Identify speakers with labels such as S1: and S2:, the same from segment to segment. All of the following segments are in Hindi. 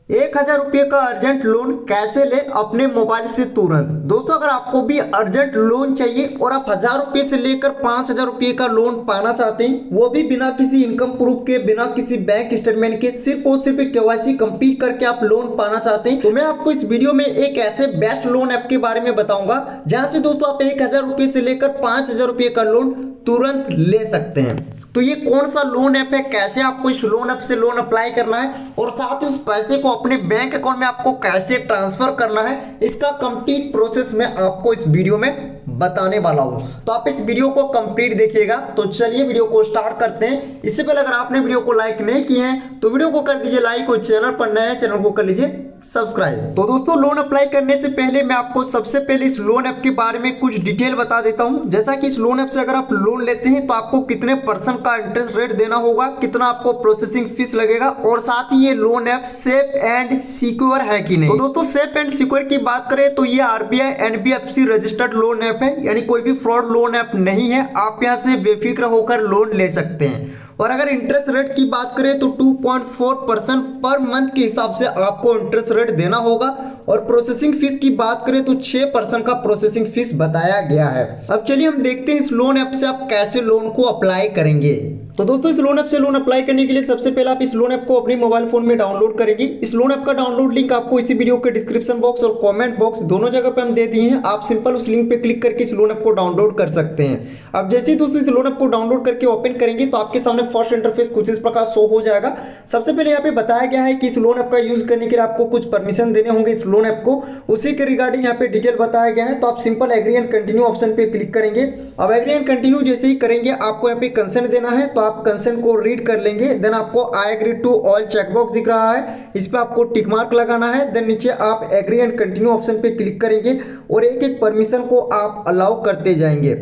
S1: 1000 रुपये का अर्जेंट लोन कैसे ले अपने मोबाइल से तुरंत। दोस्तों अगर आपको भी अर्जेंट लोन चाहिए और आप 1000 रुपये से लेकर 5000 रुपये का लोन पाना चाहते हैं, वो भी बिना किसी इनकम प्रूफ के, बिना किसी बैंक स्टेटमेंट के, सिर्फ और सिर्फ केवाईसी कंप्लीट करके आप लोन पाना चाहते हैं, तो मैं आपको इस वीडियो में एक ऐसे बेस्ट लोन ऐप के बारे में बताऊंगा जहां से दोस्तों आप 1000 रुपये से लेकर 5000 रुपये का लोन तुरंत ले सकते हैं। तो ये कौन सा लोन ऐप है, कैसे आपको इस लोन ऐप से लोन अप्लाई करना है और साथ ही उस पैसे को अपने बैंक अकाउंट में आपको कैसे ट्रांसफर करना है, इसका कंप्लीट प्रोसेस मैं आपको इस वीडियो में बताने वाला हूं। तो आप इस वीडियो को कंप्लीट देखिएगा। तो चलिए वीडियो को स्टार्ट करते हैं। इससे पहले अगर आपने वीडियो को लाइक नहीं किए हैं तो वीडियो को कर दीजिए लाइक और चैनल पर नए हैं चैनल को कर लीजिए सब्सक्राइब। तो दोस्तों लोन अप्लाई करने से पहले मैं आपको सबसे पहले इस लोन ऐप के बारे में कुछ डिटेल बता देता हूं। जैसा कि इस लोन ऐप से अगर आप लोन लेते हैं तो आपको कितने % का इंटरेस्ट रेट देना होगा, कितना आपको प्रोसेसिंग फीस लगेगा और साथ ही ये loan app safe and secure है कि नहीं। तो दोस्तों सेफ एंड सिक्योर की बात करें तो ये RBI NBFC registered loan app है, यानी कोई भी फ्रॉड लोन ऐप नहीं है। आप यहाँ से बेफिक्र होकर लोन ले सकते हैं। और अगर इंटरेस्ट रेट की बात करें तो 2.4% पर मंथ के हिसाब से आपको इंटरेस्ट रेट देना होगा और प्रोसेसिंग फीस की बात करें तो 6% का प्रोसेसिंग फीस बताया गया है। अब चलिए हम देखते हैं इस लोन ऐप से आप कैसे लोन को अप्लाई करेंगे। तो दोस्तों इस लोन ऐप से लोन अप्लाई करने के लिए सबसे पहले आप इस लोन ऐप को अपने मोबाइल फोन में डाउनलोड करेंगे। इस लोन ऐप का डाउनलोड लिंक आपको इसी वीडियो के डिस्क्रिप्शन बॉक्स और कमेंट बॉक्स दोनों जगह पे हम दे दिए हैं। आप सिंपल उस लिंक पे क्लिक करके इस लोन ऐप को डाउनलोड कर सकते हैं। अब जैसे ही दोस्तों इस लोन ऐप को डाउनलोड करके ओपन करेंगे तो आपके सामने फर्स्ट इंटरफेस कुछ इस प्रकार शो हो जाएगा। सबसे पहले यहाँ पे बताया गया है कि इस लोन ऐप का यूज करने के लिए आपको कुछ परमिशन देने होंगे इस लोन ऐप को, उसी के रिगार्डिंग यहाँ पे डिटेल बताया गया है। तो आप simple agree and continue option पे क्लिक करेंगे। अब एग्री एंड कंटिन्यू जैसे ही करेंगे आपको यहाँ पे कंसेंट देना है, तो आप कंसेंट को रीड कर लेंगे। देन आपको I agree to all checkbox दिख रहा है, इस पे आपको टिक मार्क लगाना है। देन नीचे आप एग्री एंड कंटिन्यू ऑप्शन पे क्लिक करेंगे और एक एक परमिशन को आप अलाउ करते जाएंगे।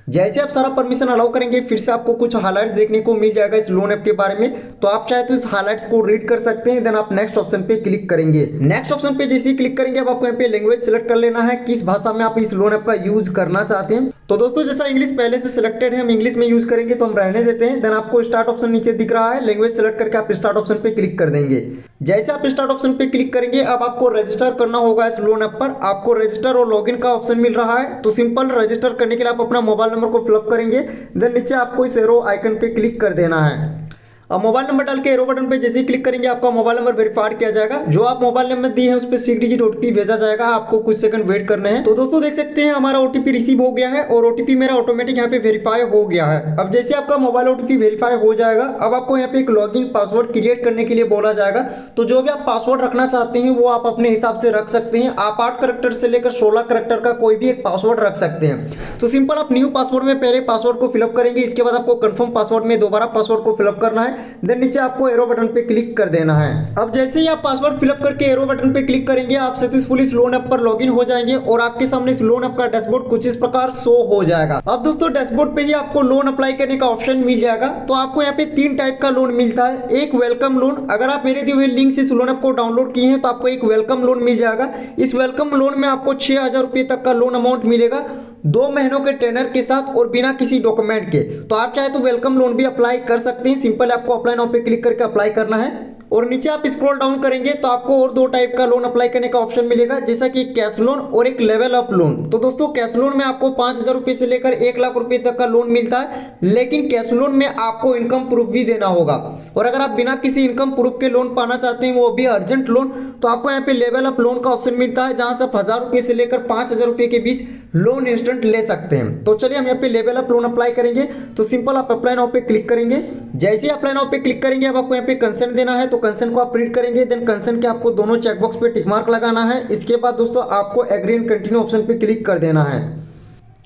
S1: जैसे आप सारा परमिशन अलाउ करेंगे फिर से आपको कुछ हाइलाइट्स देखने को मिल जाएगा इस लोन ऐप के बारे में, तो आप चाहे तो इस हाइलाइट्स को रीड कर सकते हैं। देन आप नेक्स्ट ऑप्शन पे क्लिक करेंगे। नेक्स्ट ऑप्शन पे जैसे ही क्लिक करेंगे अब आपको यहाँ पे लैंग्वेज सिलेक्ट कर लेना है, किस भाषा में आप इस लोन ऐप का यूज करना चाहते हैं। तो दोस्तों जैसा इंग्लिश पहले से सिलेक्टेड है, हम इंग्लिश में यूज करेंगे तो हम रहने देते हैं। देन आपको स्टार्ट ऑप्शन नीचे दिख रहा है, लैंग्वेज सेलेक्ट करके आप स्टार्ट ऑप्शन पे क्लिक कर देंगे। जैसे आप स्टार्ट ऑप्शन पे क्लिक करेंगे अब आपको रजिस्टर करना होगा इस लोन ऐप पर। आपको रजिस्टर और लॉगिन का ऑप्शन मिल रहा है, तो सिंपल रजिस्टर करने के लिए आप अपना मोबाइल नंबर को फिलअप करेंगे। देन नीचे आपको इस एरो आइकन पे क्लिक कर देना है। अब मोबाइल नंबर डाल के एरो बटन पे जैसे ही क्लिक करेंगे आपका मोबाइल नंबर वेरीफाइड किया जाएगा। जो आप मोबाइल नंबर दिए हैं उस पर 6 डिजिट OTP भेजा जाएगा, आपको कुछ सेकंड वेट करने हैं। तो दोस्तों देख सकते हैं हमारा OTP रिसीव हो गया है और OTP मेरा ऑटोमेटिक यहाँ पे वेरीफाई हो गया है। अब जैसे आपका मोबाइल OTP वेरीफाई हो जाएगा अब आपको यहाँ पे एक लॉगिन पासवर्ड क्रिएट करने के लिए बोला जाएगा। तो जो भी आप पासवर्ड रखना चाहते हैं वो आप अपने हिसाब से रख सकते हैं। आप 8 कैरेक्टर से लेकर 16 कैरेक्टर का कोई भी एक पासवर्ड रख सकते हैं। तो सिंपल आप न्यू पासवर्ड में पहले पासवर्ड को फिलअप करेंगे, इसके बाद आपको कंफर्म पासवर्ड में दोबारा पासवर्ड को फिलअप करना है। देन नीचे आपको एरो बटन पे क्लिक कर देना है। अब जैसे ही आप पासवर्ड फिलअप करके एरो बटन पे क्लिक करेंगे आप सक्सेसफुली इस लोन ऐप पर लॉगिन हो जाएंगे और आपके सामने इस लोन ऐप का डैशबोर्ड कुछ इस प्रकार शो हो जाएगा। अब दोस्तों डैशबोर्ड पे ही आपको लोन अप्लाई करने का ऑप्शन मिल जाएगा। तो आपको यहाँ पे 3 टाइप का लोन मिलता है। एक वेलकम लोन, अगर आप मेरे दिए हुए लिंक से इस लोन ऐप को डाउनलोड किए हैं तो आपको एक वेलकम लोन मिल जाएगा। इस वेलकम लोन में आपको 6000 रुपये तक का लोन अमाउंट मिलेगा 2 महीनों के टेनर के साथ और बिना किसी डॉक्यूमेंट के। तो आप चाहे तो वेलकम लोन भी अप्लाई कर सकते हैं। सिंपल आपको अप्लाई नाउ पे क्लिक करके अप्लाई करना है और नीचे आप स्क्रॉल डाउन करेंगे तो आपको और 2 टाइप का लोन अप्लाई करने का ऑप्शन मिलेगा, जैसा कि कैश लोन और एक लेवल अप लोन। तो दोस्तों कैश लोन में आपको 5000 रुपये से लेकर 1 लाख रुपए तक का लोन मिलता है, लेकिन कैश लोन में आपको इनकम प्रूफ भी देना होगा। और अगर आप बिना किसी इनकम प्रूफ के लोन पाना चाहते हैं वो भी अर्जेंट लोन, तो आपको यहाँ पे लेवल अप लोन का ऑप्शन मिलता है, जहां से 1000 रुपये से लेकर 5000 रुपये के बीच लोन इंस्टेंट ले सकते हैं। तो चलिए हम यहाँ पे लेवल अप लोन अप्लाई करेंगे। तो सिंपल आप अप्लाई नाउ पे क्लिक करेंगे। जैसे ही अप्लाई नाउ पे क्लिक करेंगे अब आपको यहाँ पे कंसेंट देना है, तो कंसेंट को आप रीड करेंगे। देन कंसेंट के आपको दोनों चेकबॉक्स पे टिक मार्क लगाना है। इसके बाद दोस्तों आपको एग्री एंड कंटिन्यू ऑप्शन पे क्लिक कर देना है।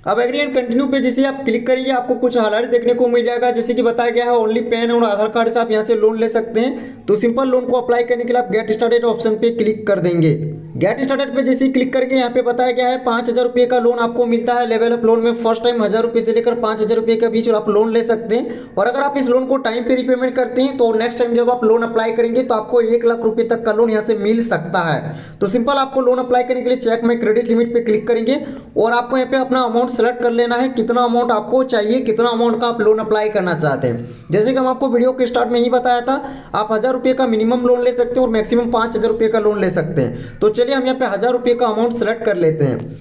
S1: अब एग्री एंड कंटिन्यू पे जैसे आप क्लिक करेंगे आपको कुछ हाइलाइट देखने को मिल जाएगा, जैसे कि बताया गया है ओनली पैन और आधार कार्ड से आप यहाँ से लोन ले सकते हैं। तो सिंपल लोन को अप्लाई करने के लिए आप गेट स्टार्टेड ऑप्शन पे क्लिक कर देंगे। गेट स्टार्टेड पे जैसे क्लिक करके यहाँ पे बताया गया है 5,000 रुपये का लोन आपको मिलता है। लेवल अप लोन में फर्स्ट टाइम 1,000 रुपये से लेकर 5,000 रुपये के बीच आप लोन ले सकते हैं। और अगर आप इस लोन को टाइम पे रिपेमेंट करते हैं तो नेक्स्ट टाइम जब आप लोन अप्लाई करेंगे तो आपको 1 लाख रुपये तक का लोन यहाँ से मिल सकता है। तो सिंपल आपको लोन अप्लाई करने के लिए चेक माई क्रेडिट लिमिट पे क्लिक करेंगे और आपको यहाँ पे अपना अमाउंट सेलेक्ट कर लेना है, कितना अमाउंट आपको चाहिए, कितना अमाउंट का आप लोन अप्लाई करना चाहते हैं। जैसे कि हम आपको वीडियो के स्टार्ट में ही बताया था, आप 1,000 रुपये का मिनिमम लोन ले सकते हैं और मैक्सिमम 5,000 रुपये का लोन ले सकते हैं। तो चलिए हम यहाँ पे 1,000 रुपये का अमाउंट सेलेक्ट कर लेते हैं।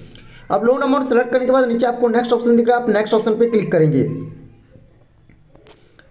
S1: अब लोन अमाउंट सेलेक्ट करने के बाद नीचे आपको नेक्स्ट ऑप्शन दिख रहा है, आप नेक्स्ट ऑप्शन पे क्लिक करेंगे।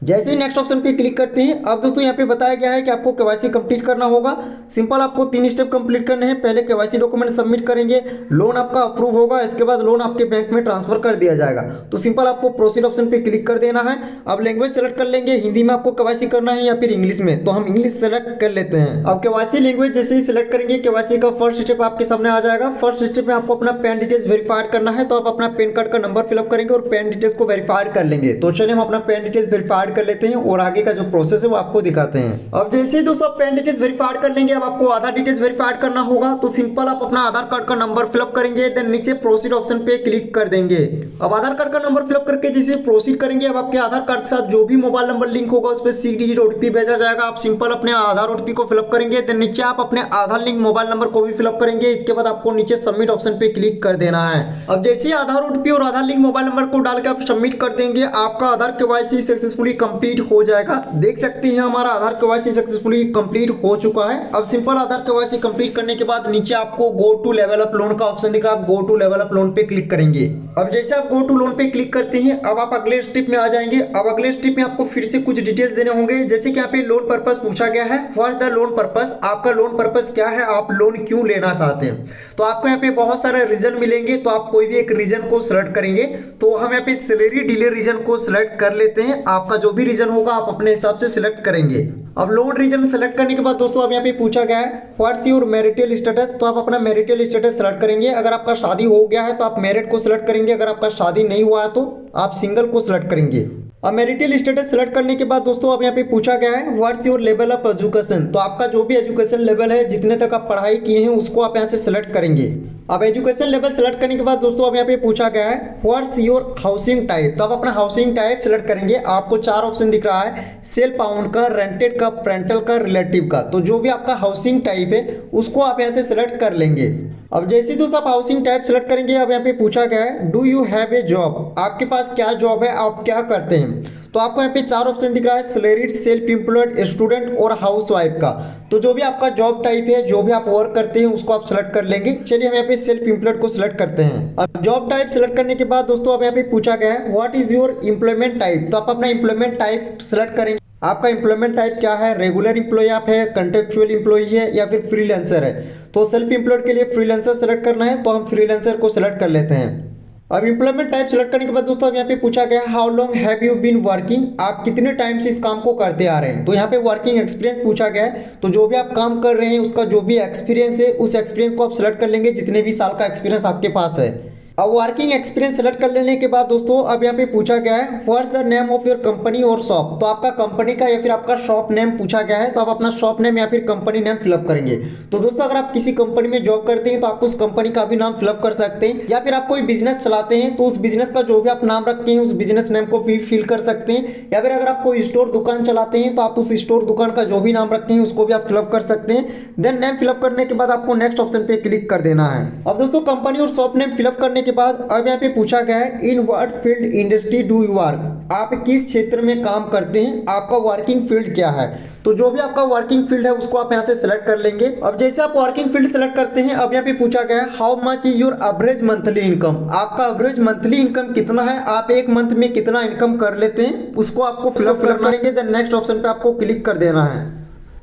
S1: जैसे ही नेक्स्ट ऑप्शन पे क्लिक करते हैं, अब दोस्तों यहाँ पे बताया गया है कि आपको केवाईसी कंप्लीट करना होगा। सिंपल आपको 3 स्टेप कंप्लीट करने हैं। पहले केवाईसी डॉक्यूमेंट सबमिट करेंगे, लोन आपका अप्रूव होगा, इसके बाद लोन आपके बैंक में ट्रांसफर कर दिया जाएगा। तो सिंपल आपको प्रोसीड ऑप्शन पे क्लिक कर देना है। अब लैंग्वेज सेलेक्ट कर लेंगे, हिंदी में आपको केवाईसी करना है या फिर इंग्लिश में, तो हम इंग्लिश सेलेक्ट कर लेते हैं। अब केवाईसी लैंग्वेज जैसे ही सिलेक्ट करेंगे, केवाईसी का फर्स्ट स्टेप आपके सामने आ जाएगा। फर्स्ट स्टेप में आपको अपना पैन डिटेल्स वेरीफाइड करना है, तो आप अपना पैन कार्ड का नंबर फिलअप करेंगे और पैन डिटेल्स को वेरीफाइड कर लेंगे। तो चलिए हम अपना पैन डिटेल्स वेरीफाइड कर लेते हैं और आगे का जो प्रोसेस है वो आपको दिखाते हैं। अब जैसे ही दोस्तों पैन डिटेल्स वेरीफाइड कर लेंगे, अब आपको आधार डिटेल्स वेरीफाइड करना होगा। तो सिंपल आप अपना आधार कार्ड का नंबर फिलअप करेंगे, देन नीचे प्रोसीड ऑप्शन पे क्लिक कर देंगे। अब आधार कार्ड का नंबर फिलअप करके जैसे प्रोसीड करेंगे, अब आपके आधार कार्ड के साथ जो भी मोबाइल नंबर लिंक होगा उस पर 6 डिजिट ओटीपी भेजा जाएगा। आप सिंपल अपने आधार ओटीपी को फिलअप करेंगे, देन नीचे आप अपने आधार लिंक मोबाइल नंबर को भी फिलअप करेंगे। इसके बाद आपको नीचे सबमिट ऑप्शन पे क्लिक कर देना है। अब जैसे आधार ओटीपी और आधार लिंक मोबाइल नंबर को डाल के आप सबमिट कर देंगे, आपका आधार केवाईसी सक्सेसफुली कंप्लीट हो जाएगा। देख सकते हैं हमारा आधार केवाईसी सक्सेसफुली कंप्लीट हो चुका है। अब सिंपल आधार केवाईसी कंप्लीट करने के बाद नीचे आपको go to level up loan का ऑप्शन दिख रहा है, आप go to level up loan पे क्लिक करेंगे। अब जैसे आप गो टू लोन पे क्लिक करते हैं, अब आप अगले स्टेप में आ जाएंगे। अब अगले स्टेप में आपको फिर से कुछ डिटेल्स देने होंगे, जैसे कि यहाँ पे लोन पर्पस पूछा गया है, व्हाट द लोन पर्पस, आपका लोन पर्पस क्या है, आप लोन क्यों लेना चाहते हैं। तो आपको यहाँ पे बहुत सारे रीजन मिलेंगे, तो आप कोई भी एक रीजन को सिलेक्ट करेंगे। तो हम यहाँ पे सैलरी डिले रीजन को सिलेक्ट कर लेते हैं। आपका जो भी रीजन होगा आप अपने हिसाब से सिलेक्ट करेंगे। अब लोन रीजन सेलेक्ट करने के बाद दोस्तों अब यहाँ पे पूछा गया है व्हाट्स योर मैरिटल स्टेटस, तो आप अपना मैरिटल स्टेटस सेलेक्ट करेंगे। अगर आपका शादी हो गया है तो आप मैरिड को सिलेक्ट करेंगे, अगर आपका शादी नहीं हुआ है तो आप सिंगल को सिलेक्ट करेंगे। अब मैरिटल स्टेटस सेलेक्ट करने के बाद दोस्तों अब यहाँ पे पूछा गया है what's your level of education, तो आपका जो भी एजुकेशन लेवल है, जितने तक आप पढ़ाई किए हैं उसको आप यहाँ से सिलेक्ट करेंगे। अब एजुकेशन लेवल सेलेक्ट करने के बाद दोस्तों अब यहाँ पे पूछा गया है व्हाट्स योर हाउसिंग टाइप, तो आप अपना हाउसिंग टाइप सेलेक्ट करेंगे। आपको 4 ऑप्शन दिख रहा है, सेल्फ ओन्ड का, रेंटेड का, रेंटल का, रिलेटिव का। तो जो भी आपका हाउसिंग टाइप है उसको आप यहाँ से सिलेक्ट कर लेंगे। अब जैसे ही दोस्तों आप हाउसिंग टाइप सेलेक्ट करेंगे, अब यहाँ पे पूछा गया है do you have a job, आपके पास क्या जॉब है, आप क्या करते हैं। तो आपको यहाँ पे 4 ऑप्शन दिख रहा है, सैलरीड, सेल्फ एम्प्लॉयड, स्टूडेंट और हाउसवाइफ का। तो जो भी आपका जॉब टाइप है, जो भी आप वर्क करते हैं उसको आप सेलेक्ट कर लेंगे। चलिए हम यहाँ पे सेल्फ एम्प्लॉयड को सिलेक्ट करते हैं। अब जॉब टाइप सेलेक्ट करने के बाद दोस्तों अब यहाँ पे पूछा गया है what is your employment type, तो आप अपना एम्प्लॉयमेंट टाइप सेलेक्ट करेंगे। आपका एम्प्लॉयमेंट टाइप क्या है, रेगुलर एम्प्लॉय आप है, कॉन्ट्रेक्चुअल एम्प्लॉय है या फिर फ्रीलांसर है। तो सेल्फ एम्प्लॉयड के लिए फ्रीलांसर सेलेक्ट करना है, तो हम फ्रीलांसर को सिलेक्ट कर लेते हैं। अब एम्प्लॉयमेंट टाइप सेलेक्ट करने के बाद दोस्तों अब यहाँ पे पूछा गया how long have you been working, आप कितने टाइम से इस काम को करते आ रहे हैं। तो यहाँ पे वर्किंग एक्सपीरियंस पूछा गया है, तो जो भी आप काम कर रहे हैं उसका जो भी एक्सपीरियंस है उस एक्सपीरियंस को आप सिलेक्ट कर लेंगे, जितने भी साल का एक्सपीरियंस आपके पास है। अब वर्किंग एक्सपीरियंस सेलेक्ट कर लेने के बाद दोस्तों अब यहाँ पे पूछा गया है what's the name of your company और शॉप, तो आपका कंपनी का या फिर आपका शॉप नेम पूछा गया है, तो आप अपना शॉप नेम या फिर कंपनी नेम फिलअप करेंगे। तो दोस्तों अगर आप किसी कंपनी में जॉब करते हैं तो आप उस कंपनी का भी नाम फिलअप कर सकते हैं, या फिर आप कोई बिजनेस चलाते हैं तो उस बिजनेस का जो भी आप नाम रखते हैं उस बिजनेस नेम को भी फिल कर सकते हैं, या फिर अगर आप कोई स्टोर दुकान चलाते हैं तो आप उस स्टोर दुकान का जो भी नाम रखते हैं उसको भी आप फिलअप कर सकते हैं। देन नेम फिलअप करने के बाद आपको नेक्स्ट ऑप्शन पे क्लिक कर देना है। अब दोस्तों कंपनी और शॉप नेम फिलअप करने के बाद अब यहाँ पे पूछा गया है in what field industry do you work, आप किस क्षेत्र में काम करते हैं, आपका वर्किंग फील्ड क्या है। तो जो भी आपका वर्किंग फील्ड है उसको आप यहाँ से सिलेक्ट कर लेंगे। अब जैसे आप वर्किंग फील्ड सेलेक्ट करते हैं, अब यहाँ पे पूछा गया है how much is your average monthly income, आपका एवरेज मंथली इनकम कितना है, आप एक मंथ में कितना इनकम कर लेते हैं उसको आपको फिलअप करेंगे। देन नेक्स्ट ऑप्शन पे आपको क्लिक कर देना है।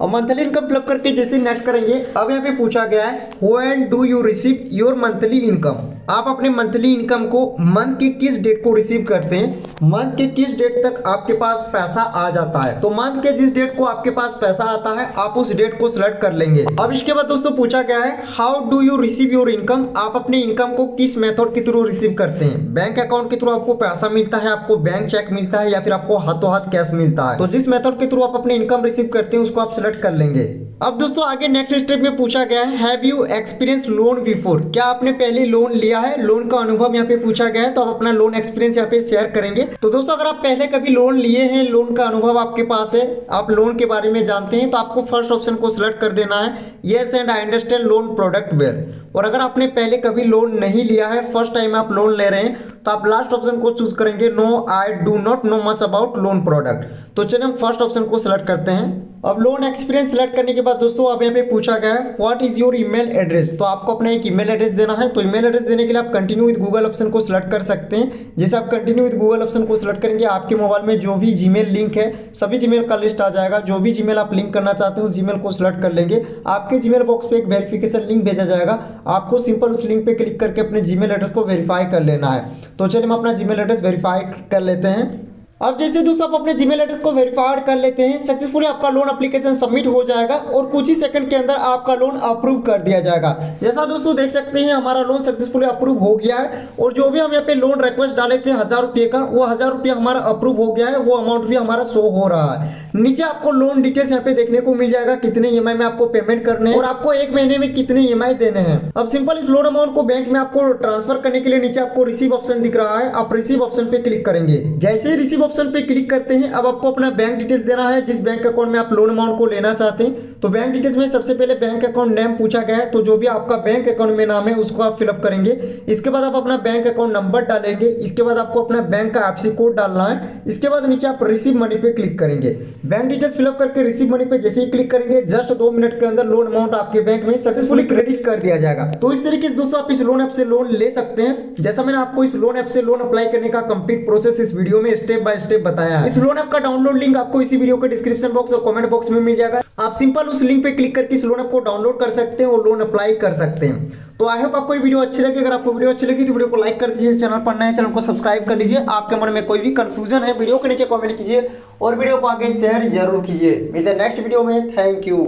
S1: और मंथली इनकम फिलअप करके जैसे नेक्स्ट करेंगे, अब यहाँ पे पूछा गया है when do you receive your monthly income, आप अपने मंथली इनकम को मंथ के किस डेट को रिसीव करते हैं, मंथ के किस डेट तक आपके पास पैसा आ जाता है। तो मंथ के जिस डेट को आपके पास पैसा आता है आप उस डेट को सिलेक्ट कर लेंगे। अब इसके बाद दोस्तों पूछा गया है how do you receive your income, आप अपने इनकम को किस मेथड के थ्रू रिसीव करते हैं, बैंक अकाउंट के थ्रू आपको पैसा मिलता है, आपको बैंक चेक मिलता है या फिर आपको हाथों हाथ कैश मिलता है। तो जिस मेथड के थ्रू आप अपने इनकम रिसीव करते हैं उसको आप सिलेक्ट कर लेंगे। अब दोस्तों आगे नेक्स्ट स्टेप में पूछा गया है, have you experience loan before, क्या आपने पहले लोन लिया है, लोन का अनुभव यहाँ पे पूछा गया है। तो आप अपना लोन एक्सपीरियंस यहाँ पे शेयर करेंगे। तो दोस्तों अगर आप पहले कभी लोन लिए हैं, लोन का अनुभव आपके पास है, आप लोन के बारे में जानते हैं, तो आपको फर्स्ट ऑप्शन को सिलेक्ट कर देना है, yes and I understand loan product well. और अगर आपने पहले कभी लोन नहीं लिया है, फर्स्ट टाइम आप लोन ले रहे हैं, तो आप लास्ट ऑप्शन को चूज करेंगे, no I do not know much about loan product. तो चलिए हम फर्स्ट ऑप्शन को सिलेक्ट करते हैं। अब लोन एक्सपीरियंस सिलेक्ट करने के बाद दोस्तों अब यहाँ पे पूछा गया है what is your email address, तो आपको अपना एक ईमेल एड्रेस देना है। तो ईमेल एड्रेस देने के लिए आप कंटिन्यू विद गूगल ऑप्शन को सिलेक्ट कर सकते हैं। जैसे आप कंटिन्यू विद गूगल ऑप्शन को सिलेक्ट करेंगे, आपके मोबाइल में जो भी जीमेल लिंक है सभी जीमेल का लिस्ट आ जाएगा। जो भी जीमेल आप लिंक करना चाहते हैं उस जीमेल को सिलेक्ट कर लेंगे। आपके जीमेल बॉक्स पे एक वेरिफिकेशन लिंक भेजा जाएगा, आपको सिंपल उस लिंक पे क्लिक करके अपने जीमेल एड्रेस को वेरीफाई कर लेना है। तो चलिए हम अपना जीमेल एड्रेस वेरीफाई कर लेते हैं। अब जैसे दोस्तों आप अपने जीमेल एड्रेस को वेरीफाइड कर लेते हैं, सक्सेसफुली आपका लोन एप्लीकेशन सबमिट हो जाएगा और कुछ ही सेकंड के अंदर आपका लोन अप्रूव कर दिया जाएगा। जैसा दोस्तों देख सकते हैं हमारा लोन सक्सेसफुली अप्रूव हो गया है और जो भी हम यहाँ पे लोन रिक्वेस्ट डाले थे 1000 रुपये का, वो 1000 रुपया हमारा अप्रूव हो गया है, वो अमाउंट भी हमारा शो हो रहा है। नीचे आपको लोन डिटेल्स यहाँ पे देखने को मिल जाएगा, कितने ईएमआई में आपको पेमेंट करने हैं और आपको एक महीने में कितने ईएमआई देने हैं। अब सिंपल इस लोन अमाउंट को बैंक में आपको ट्रांसफर करने के लिए नीचे आपको रिसीव ऑप्शन दिख रहा है, आप रिसीव ऑप्शन पे क्लिक करेंगे। जैसे ही रिसीव ऑप्शन पे क्लिक करते हैं, अब आपको अपना बैंक डिटेल्स देना है, जिस बैंक अकाउंट में आप लोन अमाउंट को लेना चाहते हैं। तो बैंक डिटेल्स में सबसे पहले बैंक अकाउंट नेम पूछा गया है, तो जो भी आपका बैंक अकाउंट में नाम है उसको आप फिलअप करेंगे। इसके बाद आप अपना बैंक अकाउंट नंबर डालेंगे, इसके बाद आपको अपना बैंक का आईएफएससी कोड डालना है। इसके बाद नीचे आप रिसीव मनी पे क्लिक करेंगे। बैंक डिटेल्स फिलअप करके रिसीव मनी पे जैसे ही क्लिक करेंगे, जस्ट 2 मिनट के अंदर लोन अमाउंट आपके बैंक में सक्सेसफुली क्रेडिट कर दिया जाएगा। तो इस तरीके से दोस्तों आप इस लोन ऐप से लोन ले सकते हैं। जैसा मैंने आपको इस लोन ऐप से लोन अप्लाई करने का कंप्लीट प्रोसेस इस वीडियो में स्टेप बाय स्टेप बताया है। इस लोन ऐप का डाउनलोड लिंक आपको इसी वीडियो के डिस्क्रिप्शन बॉक्स और कमेंट बॉक्स में मिल जाएगा। आप सिंपल उस लिंक पे क्लिक करके इस लोन ऐप को डाउनलोड कर सकते हैं और लोन अप्लाई कर सकते हैं। तो आई होप आपको ये वीडियो अच्छी लगी। अगर आपको वीडियो अच्छी लगी तो वीडियो को लाइक कर दीजिए, चैनल पर नए चैनल को सब्सक्राइब कर लीजिए। आपके मन में कोई भी कंफ्यूजन है वीडियो के नीचे कमेंट कीजिए और वीडियो को आगे शेयर जरूर कीजिए। मिलते हैं नेक्स्ट वीडियो में। Thank you.